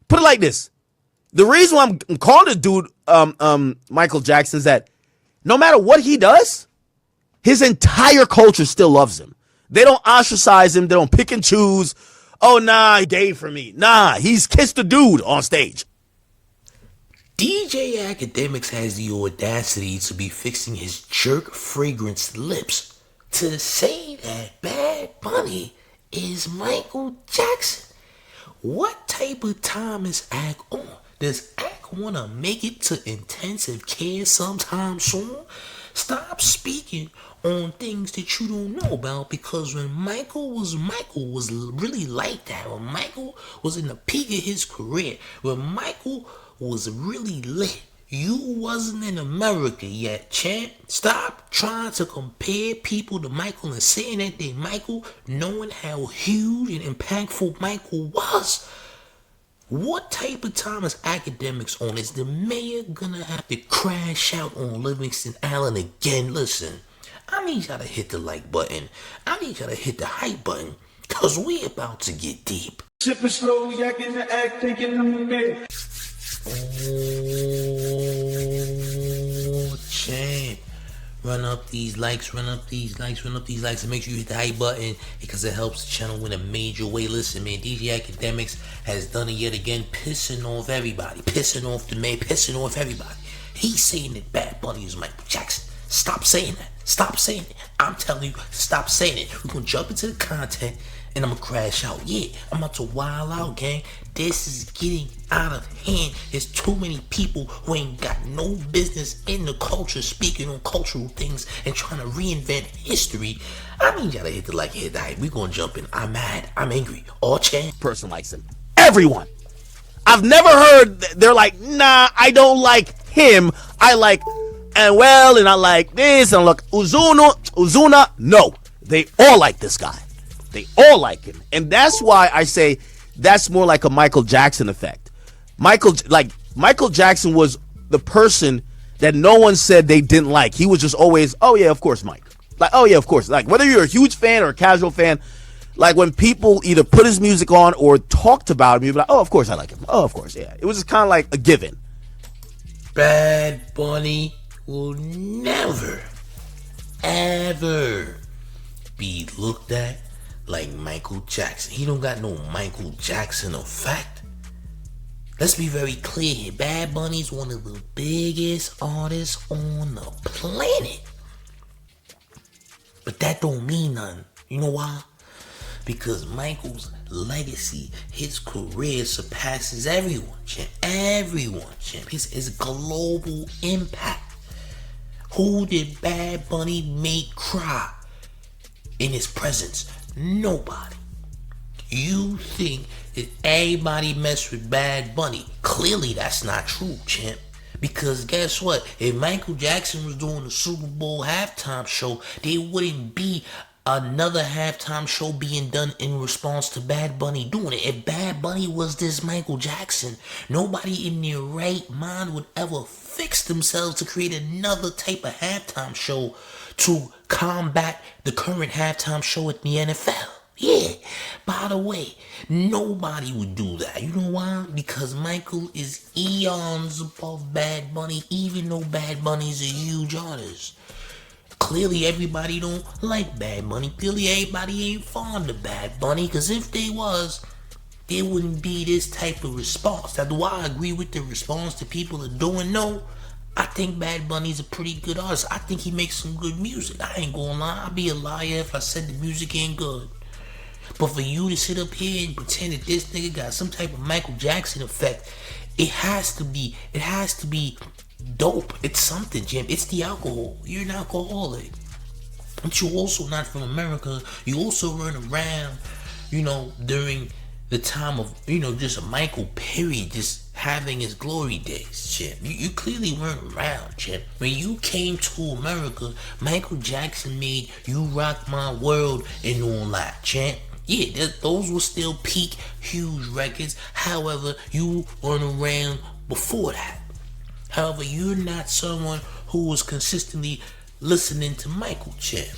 Put it like this. The reason why I'm calling the dude Michael Jackson is that no matter what he does, his entire culture still loves him. They don't ostracize him. They don't pick and choose. Oh, nah, he gay for me. Nah, he's kissed the dude on stage. DJ Akademiks has the audacity to be fixing his jerk fragrance lips to say that Bad Bunny is Michael Jackson. What type of time is Ak on? Does Ak want to make it to intensive care sometime soon? Stop speaking on things that you don't know about, because when Michael was really like that. When Michael was in the peak of his career, when Michael was really lit, you wasn't in America yet, champ. Stop trying to compare people to Michael and saying that they Michael, knowing how huge and impactful Michael was. What type of time is Akademiks on? Is the mayor gonna have to crash out on Livingston Island again? Listen, I need y'all to hit the like button. I need y'all to hit the hype button, cause we about to get deep. Sipping slow, yakking the act, thinking I'm the mayor. Oh, champ. Run up these likes, and make sure you hit the hype button, because it helps the channel in a major way. Listen, man, DJ Akademiks has done it yet again, pissing off everybody, pissing off the man, pissing off everybody. He's saying that Bad Bunny is Michael Jackson. Stop saying that. Stop saying it. I'm telling you, stop saying it. We're gonna jump into the content and I'm gonna crash out. Yeah, I'm about to wild out, gang. This is getting out of hand. There's too many people who ain't got no business in the culture speaking on cultural things and trying to reinvent history. I need y'all to hit the like, hit the hype. We gonna jump in. I'm mad. I'm angry. All champ. Person likes him. Everyone. I've never heard they're like, nah, I don't like him. I like and I like this and look Uzuna. No, they all like this guy. They all like him. And that's why I say that's more like a Michael Jackson effect. Michael Jackson was the person that no one said they didn't like. He was just always, oh yeah, of course, Mike. Like, oh yeah, of course. Like, whether you're a huge fan or a casual fan, like when people either put his music on or talked about him, you'd be like, oh, of course I like him. Oh, of course, yeah. It was just kind of like a given. Bad Bunny will never, ever be looked at like Michael Jackson. He don't got no Michael Jackson effect. Let's be very clear here. Bad Bunny's one of the biggest artists on the planet. But that don't mean nothing. You know why? Because Michael's legacy, his career surpasses everyone, champ. Everyone, champ. His global impact. Who did Bad Bunny make cry in his presence? Nobody. You think that everybody messed with Bad Bunny? Clearly that's not true, champ. Because guess what? If Michael Jackson was doing the Super Bowl halftime show, there wouldn't be another halftime show being done in response to Bad Bunny doing it. If Bad Bunny was this Michael Jackson, nobody in their right mind would ever fix themselves to create another type of halftime show to combat the current halftime show at the NFL. Yeah, by the way, nobody would do that. You know why? Because Michael is eons above Bad Bunny, even though Bad Bunny's a huge artist. Clearly everybody don't like Bad Bunny. Clearly everybody ain't fond of Bad Bunny, because if they was, there wouldn't be this type of response. That's why I agree with the response that people are doing. No, I think Bad Bunny's a pretty good artist. I think he makes some good music. I ain't gonna lie. I'd be a liar if I said the music ain't good. But for you to sit up here and pretend that this nigga got some type of Michael Jackson effect, it has to be dope. It's something, Jim. It's the alcohol. You're an alcoholic. But you also not from America. You also run around, during the time of, just a Michael period, just having his glory days, Chip. You clearly weren't around, Chip. When you came to America, Michael Jackson made You Rock My World and all that, Chip. Yeah, those were still peak, huge records. However, you weren't around before that. However, you're not someone who was consistently listening to Michael, Chip.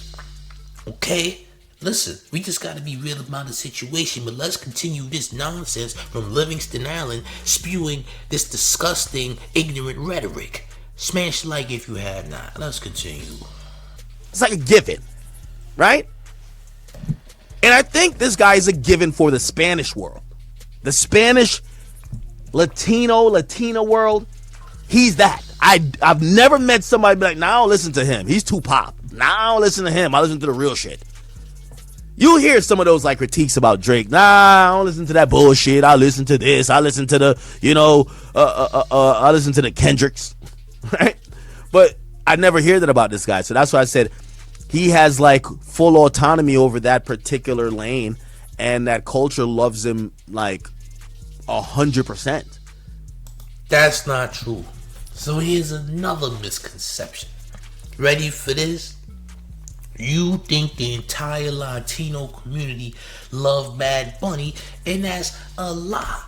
Okay? Listen, we just gotta be real about the situation, but let's continue this nonsense from Livingston Island spewing this disgusting, ignorant rhetoric. Smash like if you have not. Let's continue. It's like a given, right? And I think this guy is a given for the Spanish world. The Spanish, Latina world, he's that. I've never met somebody be like, nah, I don't listen to him. He's too pop. Nah, I don't listen to him. I listen to the real shit. You hear some of those like critiques about Drake. Nah, I don't listen to that bullshit. I listen to this. I listen to the, I listen to the Kendricks, right? But I never hear that about this guy. So that's why I said he has like full autonomy over that particular lane, and that culture loves him like 100%. That's not true. So here's another misconception. Ready for this? You think the entire Latino community love Bad Bunny, and that's a lie.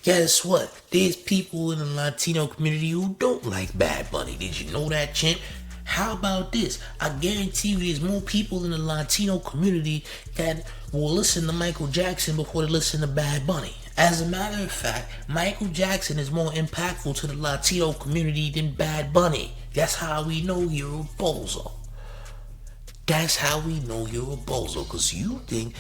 Guess what? There's people in the Latino community who don't like Bad Bunny. Did you know that, champ? How about this? I guarantee you there's more people in the Latino community that will listen to Michael Jackson before they listen to Bad Bunny. As a matter of fact, Michael Jackson is more impactful to the Latino community than Bad Bunny. That's how we know you're a bozo. That's how we know you're a bozo, because you think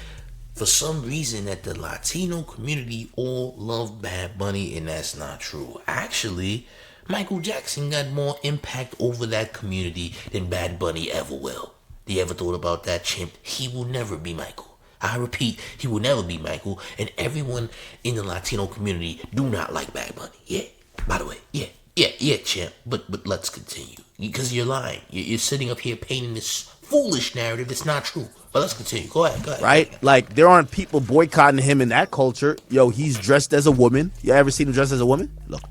for some reason that the Latino community all love Bad Bunny, and that's not true. Actually, Michael Jackson got more impact over that community than Bad Bunny ever will. You ever thought about that, chimp? He will never be Michael. I repeat, he will never be Michael, and everyone in the Latino community do not like Bad Bunny. Yeah, by the way, yeah, champ, but let's continue, because you're lying. You're sitting up here painting this foolish narrative that's not true. But let's continue. Go ahead. Right? Like, there aren't people boycotting him in that culture. Yo, he's dressed as a woman. You ever seen him dressed as a woman? Look.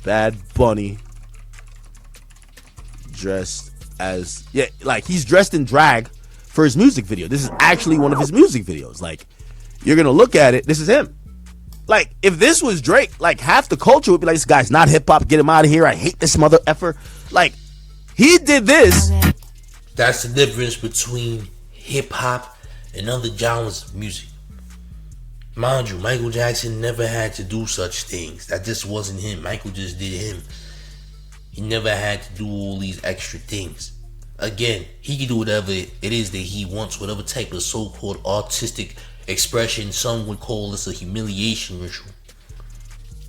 Bad Bunny dressed as... Yeah, like, he's dressed in drag for his music video. This is actually one of his music videos. Like, you're going to look at it. This is him. Like, if this was Drake, like, half the culture would be like, this guy's not hip-hop. Get him out of here. I hate this mother effer. Like, he did this. That's the difference between hip-hop and other genres of music. Mind you, Michael Jackson never had to do such things. That just wasn't him. Michael just did him. He never had to do all these extra things. Again, he can do whatever it is that he wants, whatever type of so-called artistic expression. Some would call this a humiliation ritual.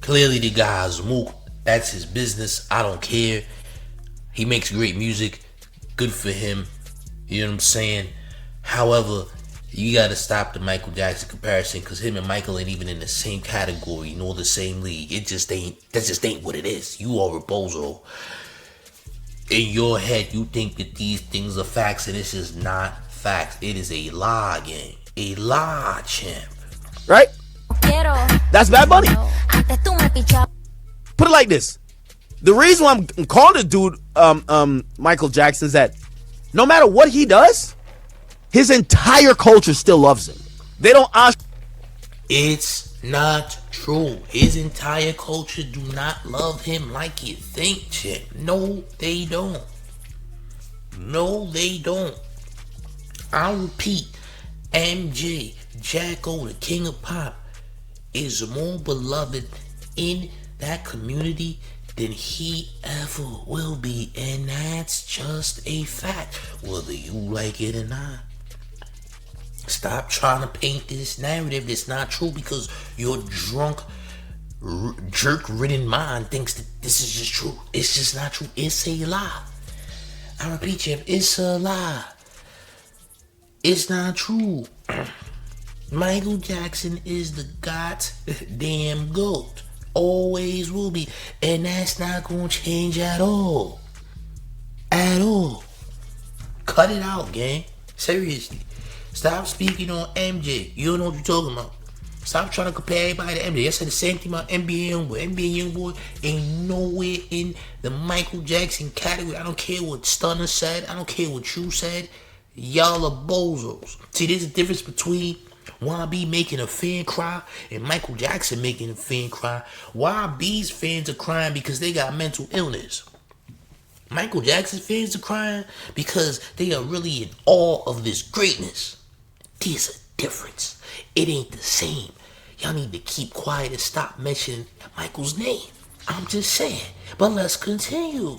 Clearly the guy's a mook. That's his business. I don't care. He makes great music. Good for him. You know what I'm saying? However, you gotta stop the Michael Jackson comparison, because him and Michael ain't even in the same category nor the same league. It just ain't. That just ain't what it is. You are a bozo. In your head, you think that these things are facts, and this is not facts. It is a lie, gang. A lie, champ. Right? That's Bad Bunny. Put it like this. The reason why I'm calling the dude Michael Jackson is that no matter what he does, his entire culture still loves him. They don't ask. It's not true. His entire culture do not love him like you think, champ. No, they don't. No, they don't. I repeat, MJ, Jacko, the king of pop, is more beloved in that community than he ever will be, and that's just a fact, whether you like it or not. Stop trying to paint this narrative that's not true, because your drunk, jerk-ridden mind thinks that this is just true. It's just not true. It's a lie. I repeat, Jeff, it's a lie. It's not true. Michael Jackson is the goddamn GOAT. Always will be, and that's not gonna change at all. At all. Cut it out, gang. Seriously. Stop speaking on MJ. You don't know what you're talking about. Stop trying to compare everybody to MJ. I said the same thing about NBA Youngboy. NBA Youngboy ain't nowhere in the Michael Jackson category. I don't care what Stunner said. I don't care what you said. Y'all are bozos. See, there's a difference between YB making a fan cry and Michael Jackson making a fan cry. YB's fans are crying because they got mental illness. Michael Jackson fans are crying because they are really in awe of this greatness. There's a difference. It ain't the same. Y'all need to keep quiet and stop mentioning Michael's name. I'm just saying. But let's continue.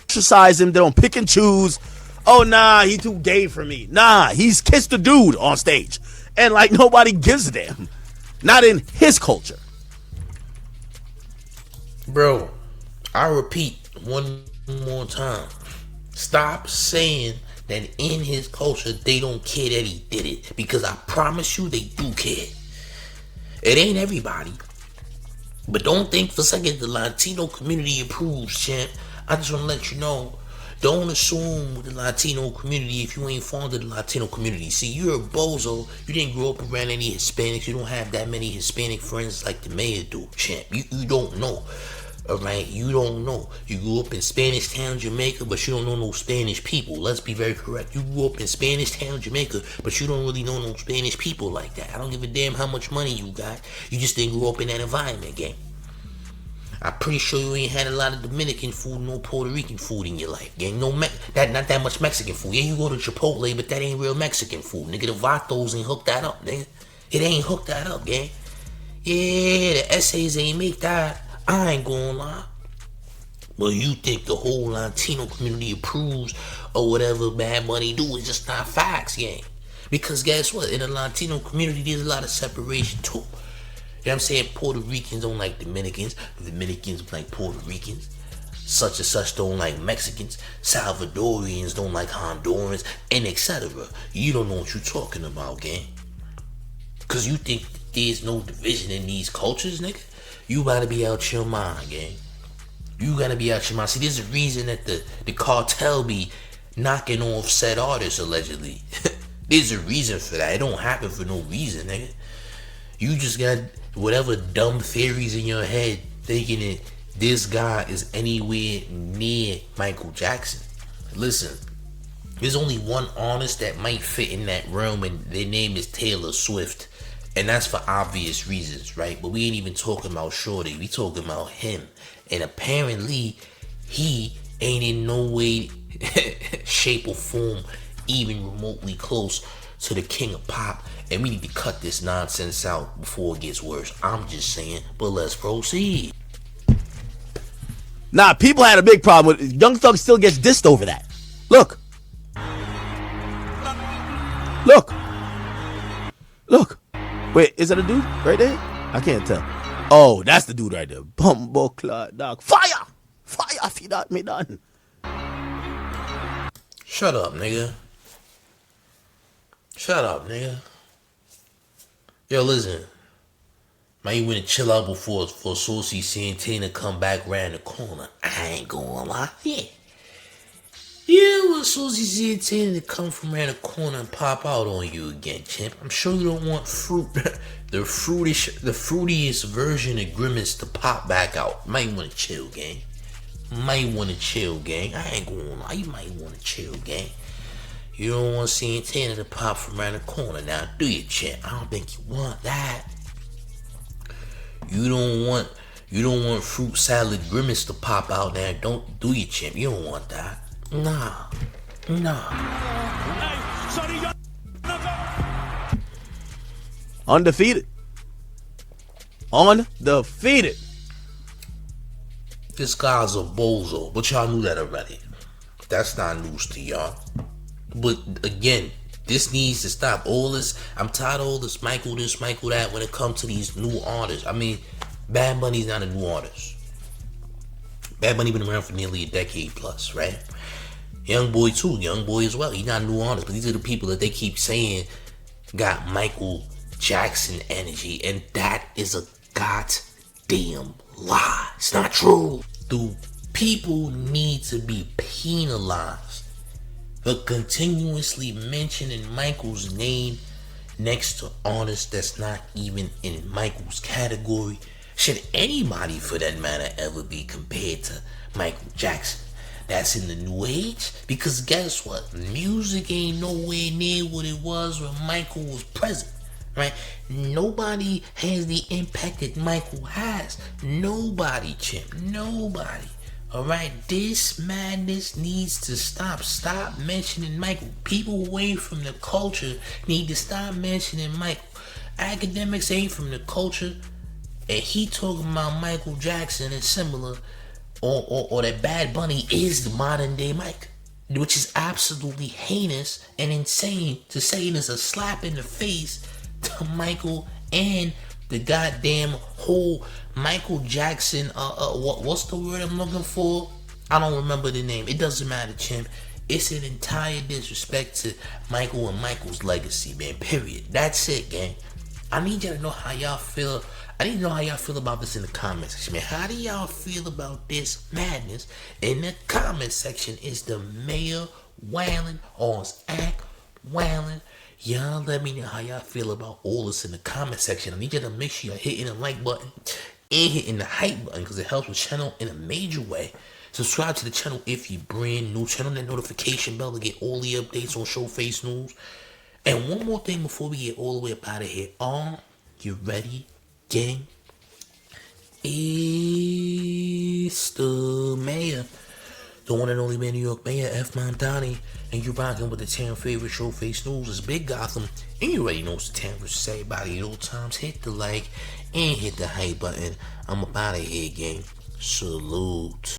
Exercise him. They don't pick and choose. Oh, nah, he too gay for me. Nah, he's kissed a dude on stage. And like nobody gives a damn. Not in his culture. Bro, I repeat one more time. Stop saying that in his culture they don't care that he did it. Because I promise you they do care. It ain't everybody. But don't think for a second the Latino community approves, champ. I just want to let you know, don't assume with the Latino community if you ain't fond of the Latino community. See, you're a bozo. You didn't grow up around any Hispanics. You don't have that many Hispanic friends like the mayor do, champ. You don't know. Alright, you don't know. You grew up in Spanish Town, Jamaica, but you don't know no Spanish people. Let's be very correct. You grew up in Spanish Town, Jamaica, but you don't really know no Spanish people like that. I don't give a damn how much money you got. You just didn't grow up in that environment, gang. I'm pretty sure you ain't had a lot of Dominican food, no Puerto Rican food in your life, gang. Not that much Mexican food. Yeah, you go to Chipotle, but that ain't real Mexican food, nigga. The Vatos ain't hooked that up, nigga. It ain't hooked that up, gang. Yeah, the essays ain't make that. I ain't gonna lie. Well, you think the whole Latino community approves of whatever Bad Bunny do is just not facts, gang. Because guess what? In the Latino community, there's a lot of separation too. You know what I'm saying? Puerto Ricans don't like Dominicans. Dominicans like Puerto Ricans. Such and such don't like Mexicans. Salvadorians don't like Hondurans, and etc. You don't know what you're talking about, gang. Because you think there's no division in these cultures, nigga. You gotta be out your mind, gang. You gotta be out your mind. See, there's a reason that the cartel be knocking off said artists, allegedly. There's a reason for that. It don't happen for no reason, nigga. You just got whatever dumb theories in your head thinking that this guy is anywhere near Michael Jackson. Listen, there's only one artist that might fit in that realm, and their name is Taylor Swift. And that's for obvious reasons, right? But we ain't even talking about Shorty. We talking about him. And apparently, he ain't in no way, shape, or form even remotely close to the king of pop. And we need to cut this nonsense out before it gets worse. I'm just saying. But let's proceed. Nah, people had a big problem with Young Thug still gets dissed over that. Look. Wait, is that a dude right there? I can't tell. Oh, that's the dude right there. Bumbo clot dog. Fire! Fire if you not me done. Shut up, nigga. Shut up, nigga. Yo, listen. Man, you wanna chill out before Saucy Santana come back around the corner. I ain't gonna lie. Yeah, well, Saucy Santana to come from around the corner and pop out on you again, champ. I'm sure you don't want the fruitiest version of Grimace to pop back out. Might wanna chill, gang. I ain't gonna lie. You might wanna chill, gang. You don't want Santana to pop from around the corner now, do you, champ? I don't think you want that. You don't want fruit salad Grimace to pop out now, do you, champ? You don't want that. Nah. Undefeated. This guy's a bozo, but y'all knew that already. That's not news to y'all. But again, this needs to stop. All this, I'm tired of all this Michael that when it comes to these new artists. I mean, Bad Bunny's not a new artist. Bad Bunny been around for nearly a decade plus, right? Young Boy as well. He's not a new artist, but these are the people that they keep saying got Michael Jackson energy, and that is a goddamn lie. It's not true. Dude, people need to be penalized for continuously mentioning Michael's name next to artists that's not even in Michael's category. Should anybody, for that matter, ever be compared to Michael Jackson? That's in the new age? Because guess what? Music ain't nowhere near what it was when Michael was present, right? Nobody has the impact that Michael has. Nobody, Chimp. Nobody. Alright, this madness needs to stop. Stop mentioning Michael. People who ain't from the culture need to stop mentioning Michael. Akademiks ain't from the culture, and he talking about Michael Jackson and similar, or that Bad Bunny is the modern day Mike, which is absolutely heinous and insane to say, it is a slap in the face to Michael and the goddamn whole Michael Jackson, what's the word I'm looking for? I don't remember the name. It doesn't matter, champ. It's an entire disrespect to Michael and Michael's legacy, man. Period. That's it, gang. I need y'all to know how y'all feel. I need to know how y'all feel about this in the comment section, man. How do y'all feel about this madness in the comment section? Is the mayor wailing or is Act wailing? Y'all let me know how y'all feel about all this in the comment section. I need y'all to make sure y'all hitting the like button and hitting the hype button, because it helps the channel in a major way. Subscribe to the channel if you're brand new. Turn on that notification bell to get all the updates on Showface News. And one more thing before we get all the way up out of here. Are you ready, gang? It's the mayor, the one and only man, New York Mayor, F. Montani, and you're rocking with the 10 favorite Showface News. It's Big Gotham, and you already know it's the 10 versus everybody at all times. Hit the like and hit the hype button. I'm up out of here, gang. Salute.